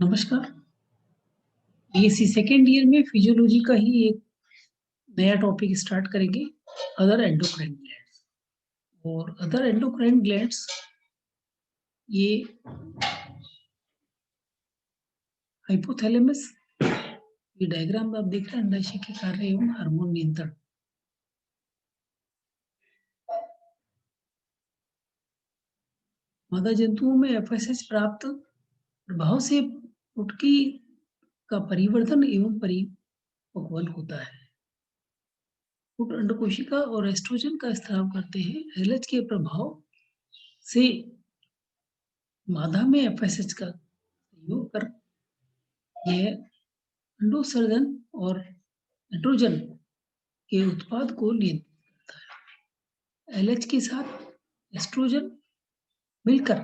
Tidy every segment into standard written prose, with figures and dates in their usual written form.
नमस्कार। BSc second year में physiology का ही एक नया टॉपिक स्टार्ट करेंगे, अदर एंडोक्राइन ग्लैंड्स। और अदर एंडोक्राइन ग्लैंड्स ये हाइपोथैलेमस, ये डायग्राम में आप देख रहे हैं, अंडाशय के कार्य एवं हार्मोन नियंत्रण। मादा जंतुओं में एफएसएच प्राप्त प्रभाव से पुटकी का परिवर्तन एवं परिपक्वन होता है। पुट अंडकोशिका और एस्ट्रोजन का स्त्राव करते हैं। एलएच के प्रभाव से मादा में एफएसएच का प्रयोग कर यह अंडोत्सर्जन और नाइट्रोजन के उत्पाद को नियंत्रित करता है। एलएच के साथ एस्ट्रोजन मिलकर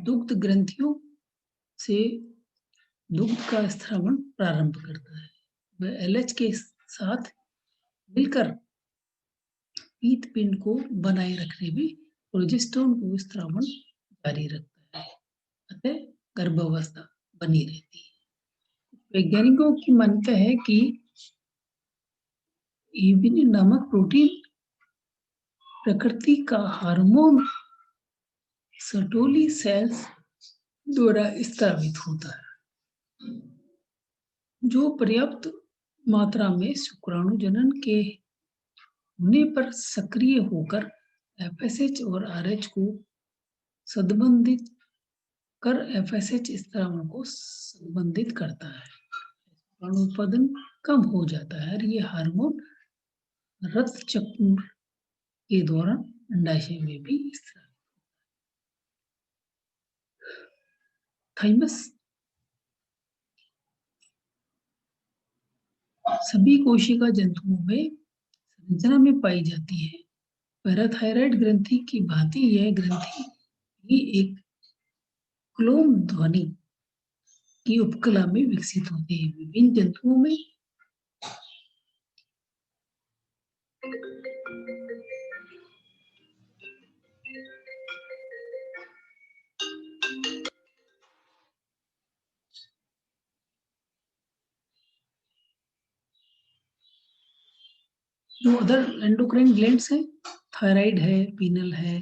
दुग्ध ग्रंथियों से दुग्ध का स्रावन प्रारंभ करता है। वह एलएच के साथ मिलकर पीत पिंड को बनाए रखने में प्रोजेस्टेरोन को स्रावन जारी रखता है, अतः गर्भावस्था बनी रहती है। वैज्ञानिकों की मान्यता है कि एबिनिन नामक प्रोटीन प्रकृति का हार्मोन सर्टोली सेल्स द्वारा स्रावित होता है, जो पर्याप्त मात्रा में शुक्राणु जनन के होने पर सक्रिय होकर एफएसएच और आरएच को संबंधित कर एफएसएच स्रावन को संबंधित करता है। शुक्राणु उत्पादन कम हो जाता है और ये हार्मोन रक्त चक्र के दौरान अंडाशय में भी स्रावित। थाइमस सभी कोशिका जंतुओं में संरचना में पाई जाती है। पैराथायराइड ग्रंथि की भांति यह ग्रंथि भी एक क्लोम ध्वनि की उपकला में विकसित होती है। विभिन्न जंतुओं में जो अदर एंडोक्राइन ग्लैंड्स हैं, थायराइड है, पीनल है,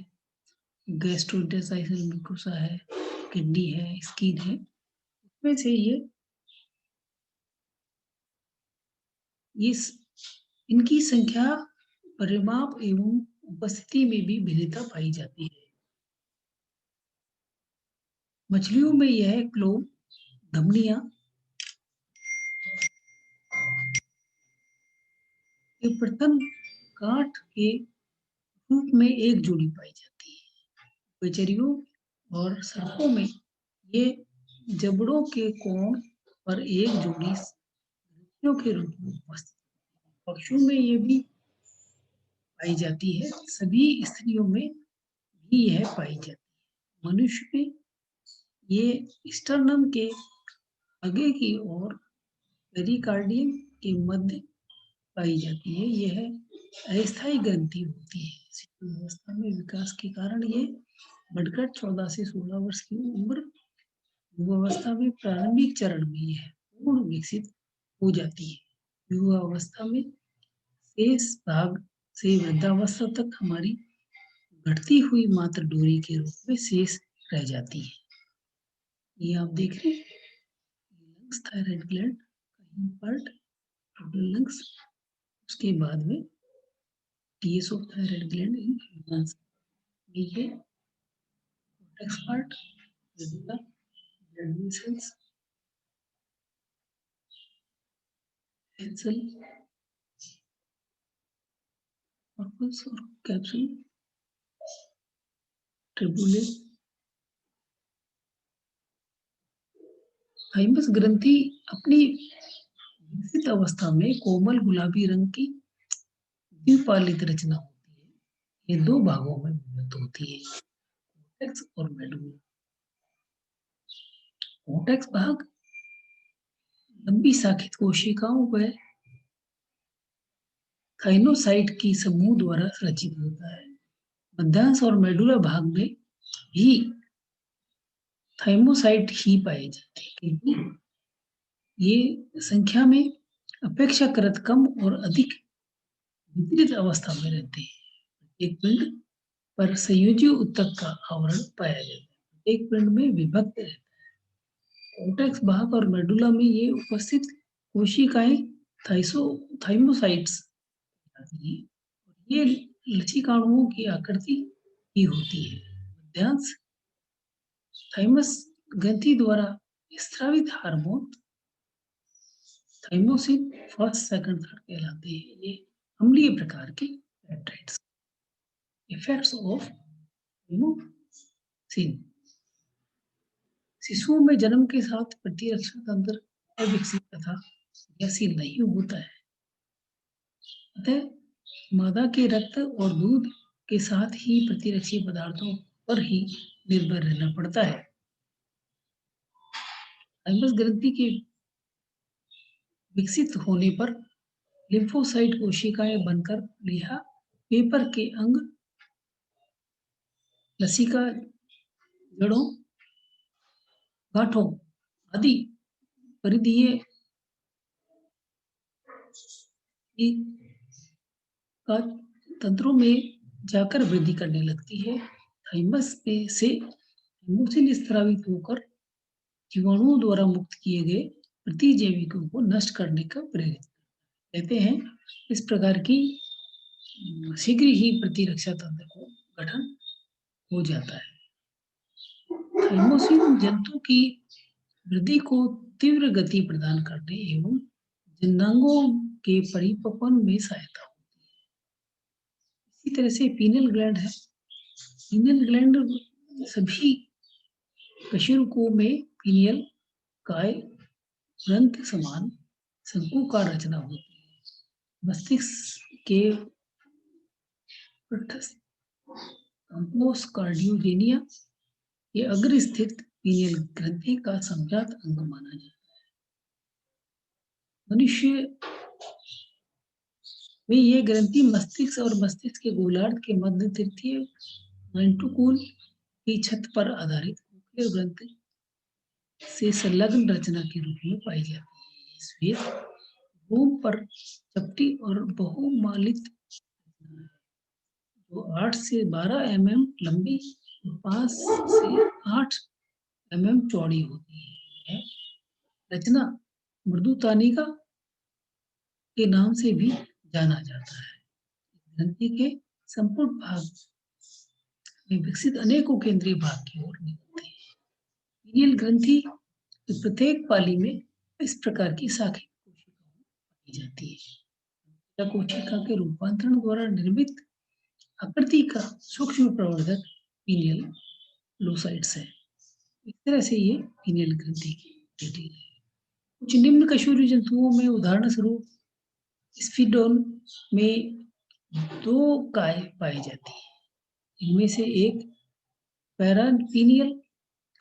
गैस्ट्रोइंटेस्टाइनल म्यूकोसा है, किडनी है, स्किन है, उसमें से इनकी संख्या, परिमाप एवं उपस्थिति में भी भिन्नता पाई जाती है। मछलियों में यह क्लोम धमनियां के प्रथम गांठ के रूप में एक जोड़ी पाई जाती है। बेचरियों और सर्पों में ये जबड़ों के कोण पर एक जोड़ी के रूप में उपस्थित। पक्षियों में ये भी पाई जाती है। सभी स्त्रियों में भी यह पाई जाती है। मनुष्य में ये स्टर्नम के आगे की ओर पेरिकार्डियम के मध्य पाई जाती है। यह अस्थायी ग्रंथि होती है। शिशु अवस्था में विकास के कारण ये बढ़कर 14 से 16 वर्ष की उम्र युवावस्था में प्रारंभिक चरण में यह पूर्ण विकसित हो जाती है। युवावस्था में शेष भाग से वृद्धावस्था तक हमारी घटती हुई मात्र डोरी के रूप में शेष रह जाती है। ये आप देख रहे हैं, लंग्स, थायराइड ग्लैंड का पार्ट, टोटल लंग्स, उसके बाद में TS of thyroid gland in humans, ये cortex part, medulla, blood vessels, pencil, corpus और कैप्सूल, ट्रिबुले। थाइमस ग्रंथि अपनी विकसित अवस्था में कोमल गुलाबी रंग की द्विपालित रचना होती है। ये दो भागों में विभक्त होती है, कॉर्टेक्स और मेडुला। कॉर्टेक्स भाग लंबी शाखित कोशिकाओं व थाइनोसाइट की समूह द्वारा रचित होता है। मध्यांश और मेडुला भाग में भी थाइमोसाइट ही पाए जाते हैं, क्योंकि ये संख्या में अपेक्षाकृत कम और अधिक विपरीत अवस्था में रहते हैं। एक पिंड पर संयोजी ऊतक का आवरण पाया जाता है, एक पिंड में विभक्त रहता है। कोर्टेक्स भाग और मेडुला में ये उपस्थित कोशिकाएं थाइसो थाइमोसाइट्स कहलाती हैं। ये लसीकाणुओं की आकृति की होती है। मध्यांश थाइमस ग्रंथि द्वारा स्रावित hormone thymosin first second third कहलाते हैं। ये अम्लीय प्रकार के पेप्टाइड्स। Effects of thymosin. शिशुओं में जन्म के साथ प्रतिरक्षा तंत्र अविकसित तथा क्रियाशील नहीं होता है, अतः मादा के रक्त और दूध के साथ ही प्रतिरक्षी पदार्थों पर ही निर्भर रहना पड़ता है। थाइमस ग्रंथि के विकसित होने पर लिम्फोसाइट कोशिकाएं बनकर लिहा पेपर के अंग लसिका जड़ों गांठों आदि परिधीय का तंत्रों में जाकर वृद्धि करने लगती है। थाइमस में से थाइमोसिन स्रावित होकर जीवाणुओं द्वारा मुक्त किए गए प्रतिजैविकों को नष्ट करने का प्रेरित कहते हैं। इस प्रकार की शीघ्र ही प्रतिरक्षा तंत्र को गठन हो जाता है। थाइमोसिन जंतु की वृद्धि को तीव्र गति प्रदान करने एवं जननांगों के परिपक्वन में सहायता होती है। इसी तरह से पीनल ग्लैंड है। पीनल ग्लैंड सभी कशेरुकों में पीनियल काय ग्रंथ समान शंकुकार रचना होती है। मस्तिष्क के कार्डियोजेनिया ये अग्र स्थित पीनियल ग्रंथि का संजात अंग माना जाता है। मनुष्य में ये ग्रंथि मस्तिष्क और मस्तिष्क के गोलार्ध के मध्य तृतीय वेंट्रुकूल की छत पर आधारित कोक्लियर ग्रंथि से संलग्न रचना के रूप में पाई जाती है। श्वेत रोम पर चपटी और बहुमालित जो 8 से 12 mm लंबी 5 से 8 mm चौड़ी होती है। रचना मृदुतानिका के नाम से भी जाना जाता है। ग्रंथि के संपूर्ण भाग में विकसित अनेकों केंद्रीय भाग की ओर निकलते हैं। पीनियल ग्रंथि की प्रत्येक पाली में इस प्रकार की शाखी कोशिकाएं पाई जाती है। कोशिका के रूपांतरण द्वारा निर्मित आकृति का सूक्ष्म प्रवर्धक पीनियल लोसाइट्स है। इस तरह से ये पीनियल ग्रंथि की है। कुछ निम्न कशेरुकी जंतुओं में उदाहरण स्वरूप स्फिडोन में 2 काय पाई जाती है। इनमें से एक पैरापीनियल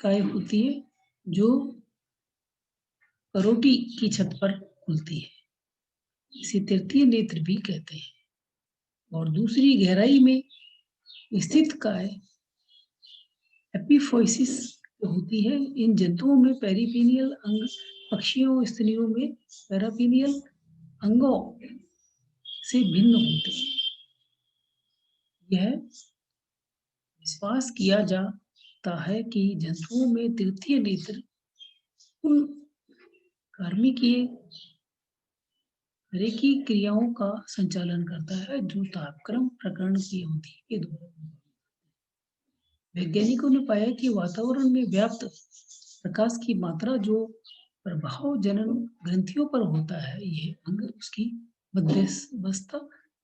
काय होती है जो करोटी की छत पर खुलती है, इसे तृतीय नेत्र भी कहते हैं, और दूसरी गहराई में स्थित काय एपिफोसिस होती है। इन जंतुओं में पेरिपीनियल अंग पक्षियों स्तनियों में पैरापीनियल अंगों से भिन्न होते हैं। यह विश्वास किया जाता है कि जंतुओं में तृतीय नेत्र उन कार्मिकीय रेखी क्रियाओं का संचालन करता है जो तापक्रम प्रकरण की अवधि के दौरान। वैज्ञानिकों ने पाया कि वातावरण में व्याप्त प्रकाश की मात्रा जो प्रभाव जनन ग्रंथियों पर होता है, यह अंग उसकी मध्यस्थता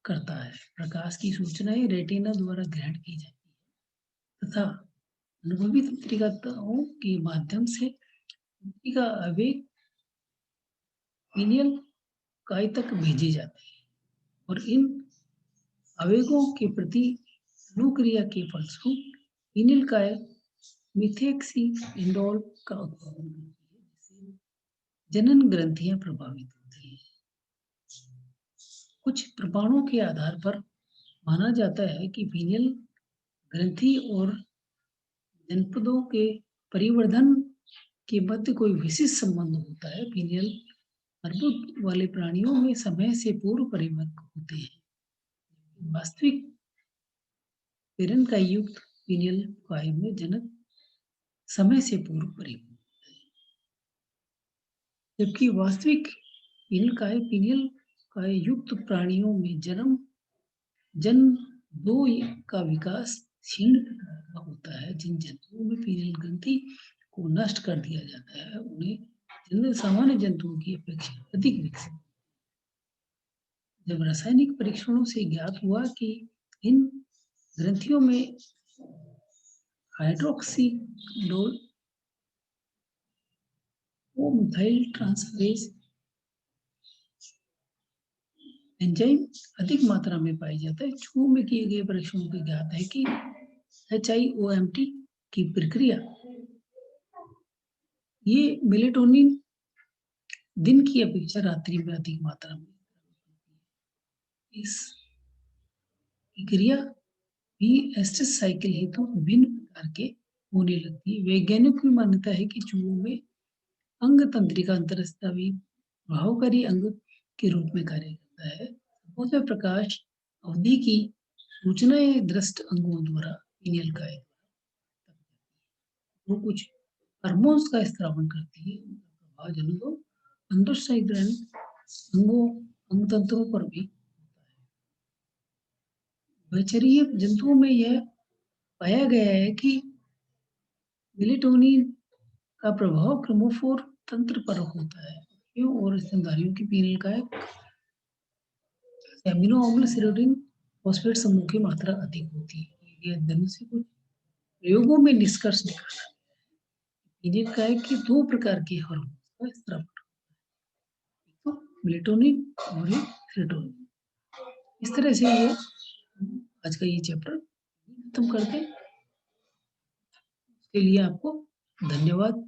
करता है। प्रकाश की सूचनाएं रेटिना द्वारा ग्रहण की जाती है तथा अनुभवी तंत्रिकाओं के माध्यम से तंत्रिका आवेग पीनियल काय तक भेजे जाते हैं और इन आवेगों के प्रति अनुक्रिया के फलस्वरूप पीनियल काय मिथेक्सी इंडोल का उत्पादन करती है, जिससे जनन ग्रंथियां प्रभावित होती हैं। कुछ प्रमाणों के आधार पर माना जाता है कि पीनियल ग्रंथि और जनपदों के परिवर्धन के मध्य कोई विशिष्ट संबंध होता है। पीनियल अर्बुद वाले प्राणियों में समय से पूर्व परिपक्व होते हैं। वास्तविक पेरन का युक्त पीनियल काय में जनक समय से पूर्व परिपक्व, जबकि वास्तविक पीनियल काय युक्त प्राणियों में जन्म दो का विकास क्षीण का होता है। जिन जंतुओं में पीनियल ग्रंथि को नष्ट कर दिया जाता है उन्हें सामान्य जंतुओं की अपेक्षा अधिक विकसित। जब रासायनिक परीक्षणों से ज्ञात हुआ कि इन ग्रंथियों में हाइड्रोक्सीडोल मिथाइल ट्रांसफरेज एंजाइम अधिक मात्रा में पाई जाता है। चूहों में किए गए परीक्षणों से ज्ञात है कि HIOMT की प्रक्रिया ये मेलेटोनिन दिन की अपेक्षा रात्रि में अधिक मात्रा में इस प्रक्रिया भी एस्ट्रस साइकिल हेतु विभिन्न प्रकार के होने लगती है। वैज्ञानिकों की मान्यता है कि चूहों में अंग तंत्रिका अंतरस्रावी प्रभावकारी अंग के रूप में कार्य करता है। में प्रकाश अवधि की सूचनाएं दृष्ट अंगों द्वारा पीनियल काय वो कुछ हार्मोन्स का स्त्रावन करती है। उनका प्रभाव जनों अंतरस्रावी अंगों अंग तंत्रों पर भी होता है। उभयचरीय जंतुओं में यह पाया गया है कि मेलेटोनिन का प्रभाव क्रोमोफोर तंत्र पर होता है और स्तनधारियों की पीनियल काय एमिनो अम्ल सेरोटिन फॉस्फेट समूह की मात्रा अधिक होती है। ये अध्ययन से कुछ प्रयोगों में निष्कर्ष निकाला पीनियल काय के दो प्रकार के हार्मोन का स्त्राव, तो मेलेटोनिन और सेरोटोनिन। इस तरह से ये आज का ये चैप्टर खत्म करते हैं। उसके लिए आपको धन्यवाद।